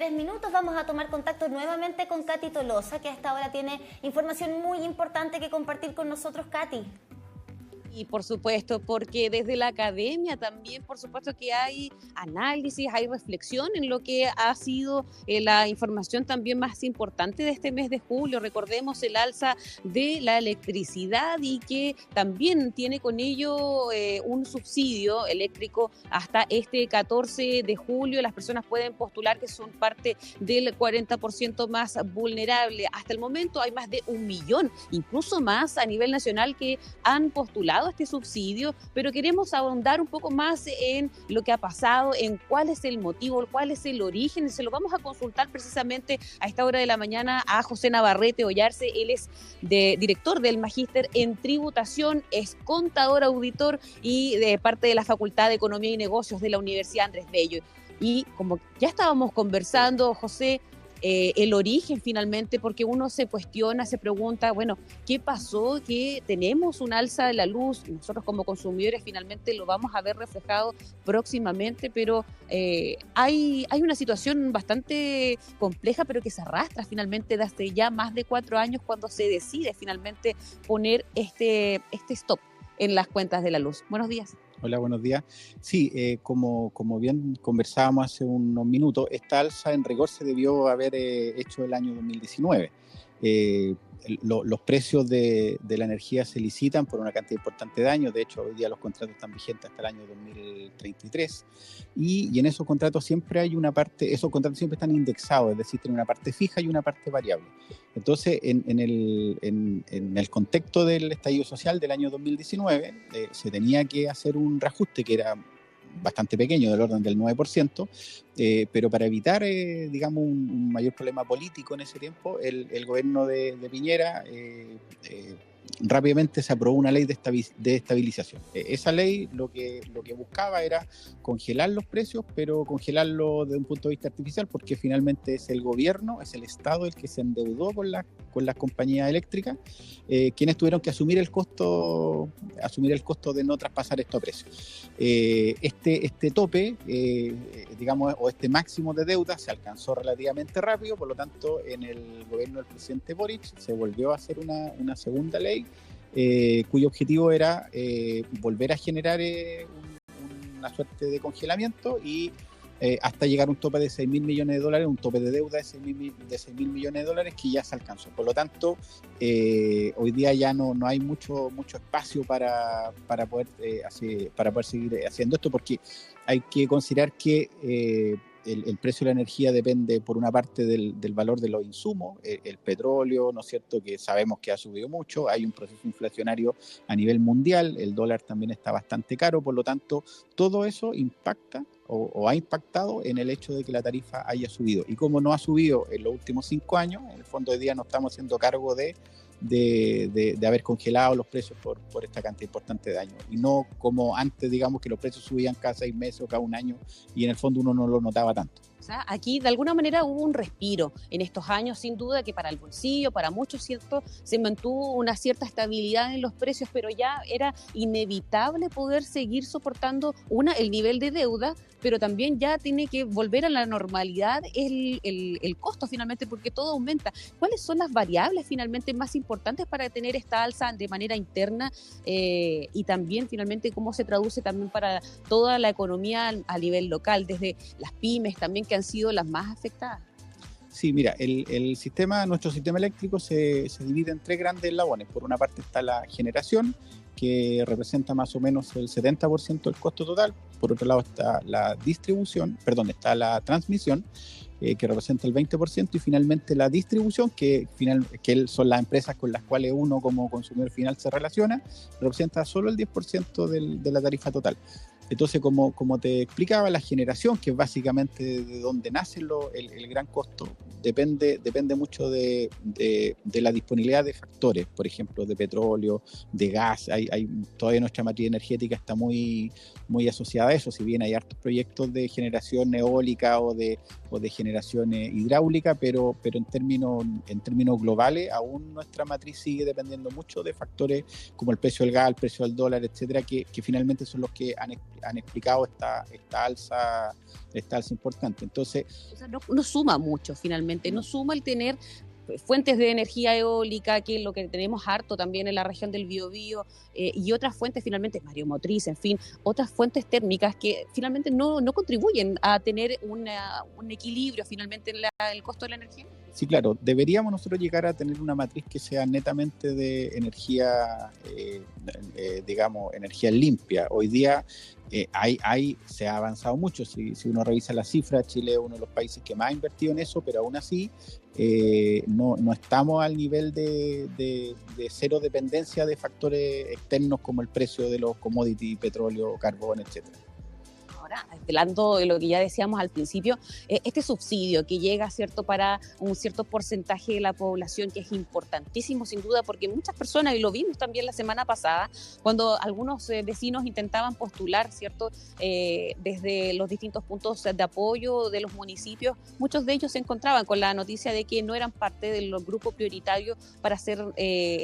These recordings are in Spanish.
breves minutos vamos a tomar contacto nuevamente con Katy Tolosa, que a esta hora tiene información muy importante que compartir con nosotros. Katy. Y por supuesto, porque desde la academia también, por supuesto que hay análisis, hay reflexión en lo que ha sido la información también más importante de este mes de julio. Recordemos el alza de la electricidad y que también tiene con ello un subsidio eléctrico hasta este 14 de julio. Las personas pueden postular que son parte del 40% más vulnerable. Hasta el momento hay más de 1 millón, incluso más a nivel nacional, que han postulado este subsidio, pero queremos ahondar un poco más en lo que ha pasado, en cuál es el motivo, cuál es el origen. Se lo vamos a consultar precisamente a esta hora de la mañana a José Navarrete Ollarse. Él es director del Magíster en Tributación, es contador auditor y de parte de la Facultad de Economía y Negocios de la Universidad Andrés Bello. Y como ya estábamos conversando, José, el origen finalmente, porque uno se cuestiona, se pregunta, bueno, ¿qué pasó? Que tenemos un alza de la luz, nosotros como consumidores finalmente lo vamos a ver reflejado próximamente, pero hay una situación bastante compleja, pero que se arrastra finalmente desde ya más de 4 años cuando se decide finalmente poner este stop en las cuentas de la luz. Buenos días. Hola, buenos días. Sí, como bien conversábamos hace unos minutos, esta alza en rigor se debió haber hecho el año 2019. Los precios de la energía se licitan por una cantidad importante de años. De hecho, hoy día los contratos están vigentes hasta el año 2033. Y en esos contratos siempre hay una parte, esos contratos siempre están indexados, es decir, tienen una parte fija y una parte variable. Entonces, en el contexto del estallido social del año 2019, se tenía que hacer un reajuste que era bastante pequeño, del orden del 9%, pero para evitar, digamos, un mayor problema político en ese tiempo, el gobierno de Piñera rápidamente se aprobó una ley de estabilización. Esa ley lo que buscaba era congelar los precios, pero congelarlo desde un punto de vista artificial, porque finalmente es el gobierno, es el Estado el que se endeudó con las compañías eléctricas, quienes tuvieron que asumir el costo de no traspasar estos precios. Este tope, digamos, o este máximo de deuda se alcanzó relativamente rápido, por lo tanto, en el gobierno del presidente Boric se volvió a hacer una segunda ley, cuyo objetivo era volver a generar una suerte de congelamiento y hasta llegar a un tope de $6.000 millones, un tope de deuda de $6.000 millones que ya se alcanzó. Por lo tanto, hoy día ya no hay mucho espacio para poder seguir haciendo esto, porque hay que considerar que el precio de la energía depende por una parte del valor de los insumos, el petróleo, ¿no es cierto?, que sabemos que ha subido mucho, hay un proceso inflacionario a nivel mundial, el dólar también está bastante caro, por lo tanto, todo eso impacta o ha impactado en el hecho de que la tarifa haya subido. Y como no ha subido en los últimos 5 años, en el fondo hoy día nos estamos haciendo cargo de haber congelado los precios por esta cantidad importante de años. Y no como antes, digamos, que los precios subían cada 6 meses o cada 1 año y en el fondo uno no lo notaba tanto. O sea, aquí de alguna manera hubo un respiro en estos años, sin duda que para el bolsillo, para muchos, ¿cierto?, se mantuvo una cierta estabilidad en los precios, pero ya era inevitable poder seguir soportando el nivel de deuda, pero también ya tiene que volver a la normalidad el costo finalmente, porque todo aumenta. ¿Cuáles son las variables finalmente más importantes para tener esta alza de manera interna y también finalmente cómo se traduce también para toda la economía a nivel local, desde las pymes también, que han sido las más afectadas? Sí, mira, nuestro sistema eléctrico se divide en 3 grandes eslabones. Por una parte está la generación, que representa más o menos el 70% del costo total. Por otro lado está está la transmisión, que representa el 20%, y finalmente la distribución, que son las empresas con las cuales uno como consumidor final se relaciona, representa solo el 10% de la tarifa total. Entonces, como te explicaba, la generación, que es básicamente de donde nace el gran costo depende mucho de la disponibilidad de factores, por ejemplo, de petróleo, de gas. Todavía nuestra matriz energética está muy asociada a eso, si bien hay hartos proyectos de generación eólica o de generación hidráulica, pero en términos globales aún nuestra matriz sigue dependiendo mucho de factores como el precio del gas, el precio del dólar, etcétera, que finalmente son los que han explicado esta alza importante. Entonces, o sea, no suma mucho finalmente, no suma el tener fuentes de energía eólica, que es lo que tenemos harto también en la región del Biobío, y otras fuentes finalmente, mareomotriz, en fin, otras fuentes térmicas que finalmente no contribuyen a tener un equilibrio finalmente en el costo de la energía. Sí, claro, deberíamos nosotros llegar a tener una matriz que sea netamente de energía, digamos, energía limpia. Hoy día se ha avanzado mucho. Si uno revisa las cifras, Chile es uno de los países que más ha invertido en eso, pero aún así no estamos al nivel de cero dependencia de factores externos como el precio de los commodities, petróleo, carbón, etcétera. Ahora, hablando de lo que ya decíamos al principio, este subsidio que llega, ¿cierto?, para un cierto porcentaje de la población, que es importantísimo sin duda, porque muchas personas, y lo vimos también la semana pasada, cuando algunos vecinos intentaban postular, ¿cierto?, desde los distintos puntos de apoyo de los municipios, muchos de ellos se encontraban con la noticia de que no eran parte del grupo prioritario para ser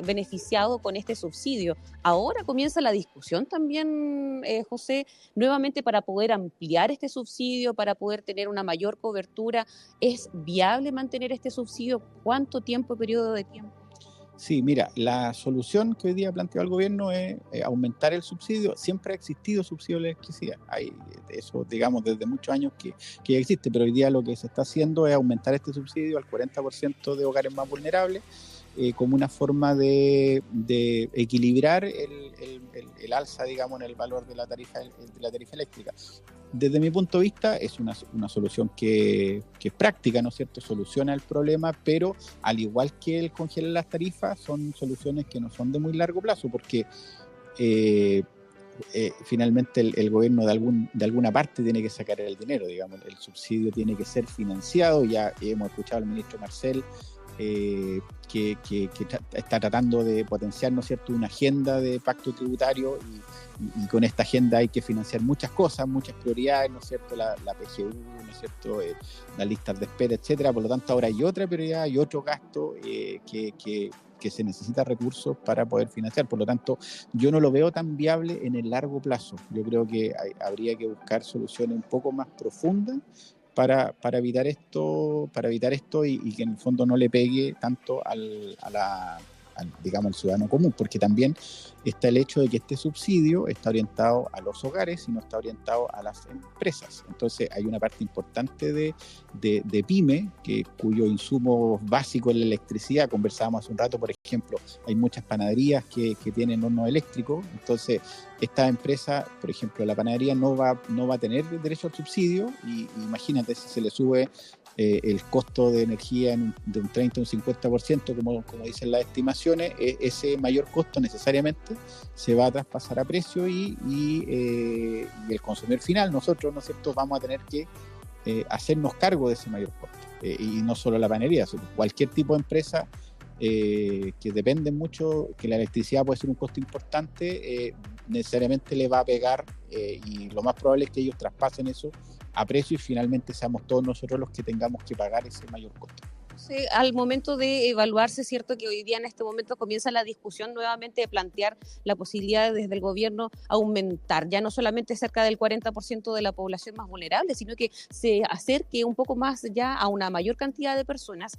beneficiados con este subsidio. Ahora comienza la discusión también, José, nuevamente para poder ampliar este subsidio, para poder tener una mayor cobertura. ¿Es viable mantener este subsidio? ¿Cuánto tiempo, periodo de tiempo? Sí, mira, la solución que hoy día planteó el gobierno es aumentar el subsidio. Siempre ha existido subsidio de electricidad. Hay eso, digamos, desde muchos años que ya existe, pero hoy día lo que se está haciendo es aumentar este subsidio al 40% de hogares más vulnerables, como una forma de equilibrar el alza, digamos, en el valor de la tarifa eléctrica. Desde mi punto de vista es una solución que es práctica, ¿no es cierto? Soluciona el problema, pero al igual que el congelar las tarifas, son soluciones que no son de muy largo plazo, porque finalmente el gobierno de alguna parte tiene que sacar el dinero, digamos, el subsidio tiene que ser financiado. Ya hemos escuchado al ministro Marcel que está tratando de potenciar, ¿no es cierto?, una agenda de pacto tributario, y con esta agenda hay que financiar muchas cosas, muchas prioridades, ¿no es cierto?, la PGU, ¿no es cierto?, las listas de espera, etcétera. Por lo tanto, ahora hay otra prioridad y otro gasto que se necesita recursos para poder financiar. Por lo tanto, yo no lo veo tan viable en el largo plazo. Yo creo que habría que buscar soluciones un poco más profundas para evitar esto y que en el fondo no le pegue tanto digamos, al ciudadano común, porque también está el hecho de que este subsidio está orientado a los hogares y no está orientado a las empresas. Entonces hay una parte importante de pyme, cuyo insumo básico es la electricidad. Conversábamos hace un rato, por ejemplo, hay muchas panaderías que tienen horno eléctrico. Entonces esta empresa, por ejemplo, la panadería no va a tener derecho al subsidio, y imagínate si se le sube el costo de energía de un 30 o un 50%, como dicen las estimaciones, ese mayor costo necesariamente se va a traspasar a precio, y el consumidor final, nosotros, ¿no es cierto?, vamos a tener que hacernos cargo de ese mayor costo. Y no solo la panadería, sino cualquier tipo de empresa que depende mucho, que la electricidad puede ser un costo importante, necesariamente le va a pegar, y lo más probable es que ellos traspasen eso a precio y finalmente seamos todos nosotros los que tengamos que pagar ese mayor costo. Sí, al momento de evaluarse, cierto que hoy día en este momento comienza la discusión nuevamente de plantear la posibilidad de, desde el gobierno, aumentar ya no solamente cerca del 40% de la población más vulnerable, sino que se acerque un poco más ya a una mayor cantidad de personas,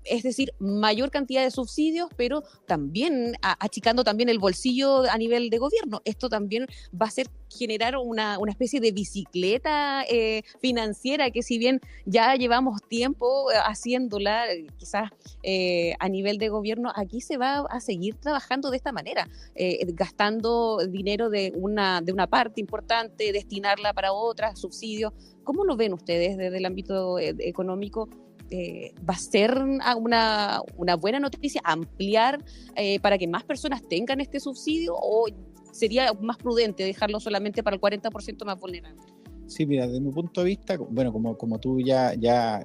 es decir, mayor cantidad de subsidios, pero también achicando también el bolsillo a nivel de gobierno. Esto también va a generar una especie de bicicleta financiera, que si bien ya llevamos tiempo haciéndola, quizás a nivel de gobierno, aquí se va a seguir trabajando de esta manera, gastando dinero de una parte importante, destinarla para otras, subsidios. ¿Cómo lo ven ustedes desde el ámbito económico? ¿Va a ser una buena noticia ampliar para que más personas tengan este subsidio, o sería más prudente dejarlo solamente para el 40% más vulnerable? Sí, mira, desde mi punto de vista, bueno, como tú ya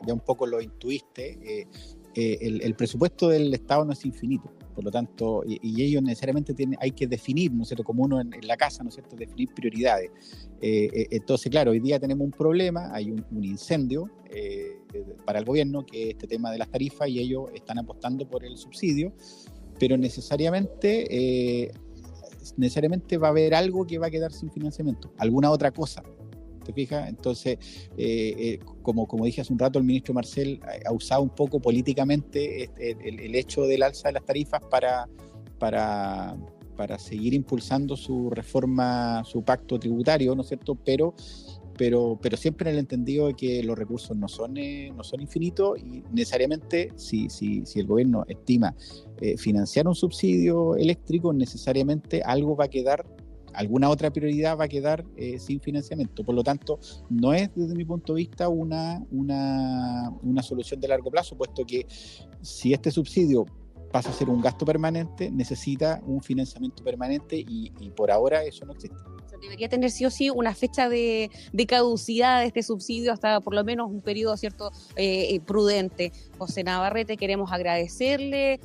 un poco lo intuiste, el presupuesto del Estado no es infinito. Por lo tanto, y ellos necesariamente hay que definir, ¿no es cierto?, como uno en la casa, ¿no es cierto?, definir prioridades. Entonces, claro, hoy día tenemos un problema, hay un incendio para el gobierno, que es este tema de las tarifas, y ellos están apostando por el subsidio, pero necesariamente va a haber algo que va a quedar sin financiamiento, alguna otra cosa. ¿Te fijas? Entonces, como dije hace un rato, el ministro Marcel ha usado un poco políticamente el hecho del alza de las tarifas para seguir impulsando su reforma, su pacto tributario, ¿no es cierto? Pero siempre en el entendido de que los recursos no son infinitos, y necesariamente si el gobierno estima financiar un subsidio eléctrico, necesariamente algo va a quedar, alguna otra prioridad va a quedar sin financiamiento. Por lo tanto, no es desde mi punto de vista una solución de largo plazo, puesto que si este subsidio pasa a ser un gasto permanente, necesita un financiamiento permanente, y por ahora eso no existe. Debería tener sí o sí una fecha de caducidad de este subsidio hasta por lo menos un periodo, ¿cierto?, prudente. José Navarrete, queremos agradecerle,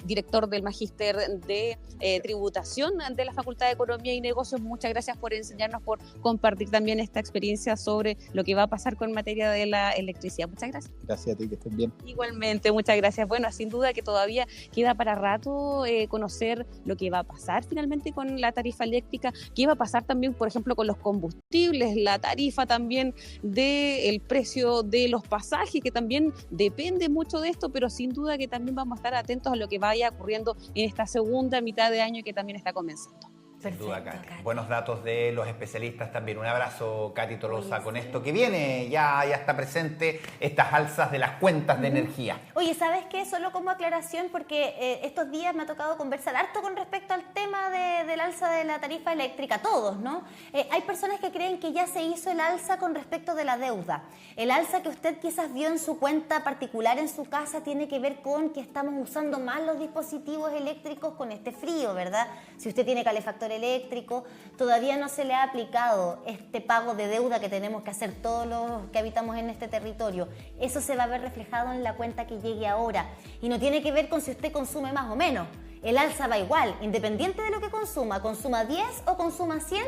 director del Magíster de Tributación de la Facultad de Economía y Negocios. Muchas gracias por enseñarnos, por compartir también esta experiencia sobre lo que va a pasar con materia de la electricidad. Muchas gracias. Gracias a ti, que estén bien. Igualmente, muchas gracias. Bueno, sin duda que todavía queda para rato conocer lo que va a pasar finalmente con la tarifa eléctrica, qué va a pasar también, por ejemplo, con los combustibles, la tarifa también del precio de los pasajes, que también depende mucho de esto, pero sin duda que también vamos a estar atentos a lo que vaya ocurriendo en esta segunda mitad de año que también está comenzando. Sin duda, Katy. Buenos datos de los especialistas también. Un abrazo, Katy Tolosa, con esto que viene. Ya está presente estas alzas de las cuentas de energía. Oye, ¿sabes qué? Solo como aclaración, porque estos días me ha tocado conversar harto con respecto al tema del alza de la tarifa eléctrica, todos, ¿no? Hay personas que creen que ya se hizo el alza con respecto de la deuda. El alza que usted quizás vio en su cuenta particular en su casa tiene que ver con que estamos usando más los dispositivos eléctricos con este frío, ¿verdad? Si usted tiene calefactor eléctrico, todavía no se le ha aplicado este pago de deuda que tenemos que hacer todos los que habitamos en este territorio. Eso se va a ver reflejado en la cuenta que llegue ahora, y no tiene que ver con si usted consume más o menos. El alza va igual, independiente de lo que consuma 10 o consuma 100,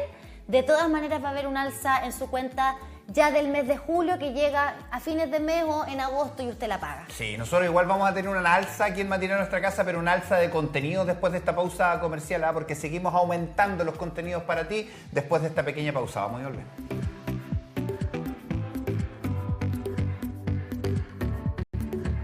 de todas maneras va a haber un alza en su cuenta ya del mes de julio, que llega a fines de mes o en agosto, y usted la paga. Sí, nosotros igual vamos a tener una alza aquí en Matinal Nuestra Casa, pero una alza de contenidos después de esta pausa comercial, porque seguimos aumentando los contenidos para ti después de esta pequeña pausa. Vamos a volver.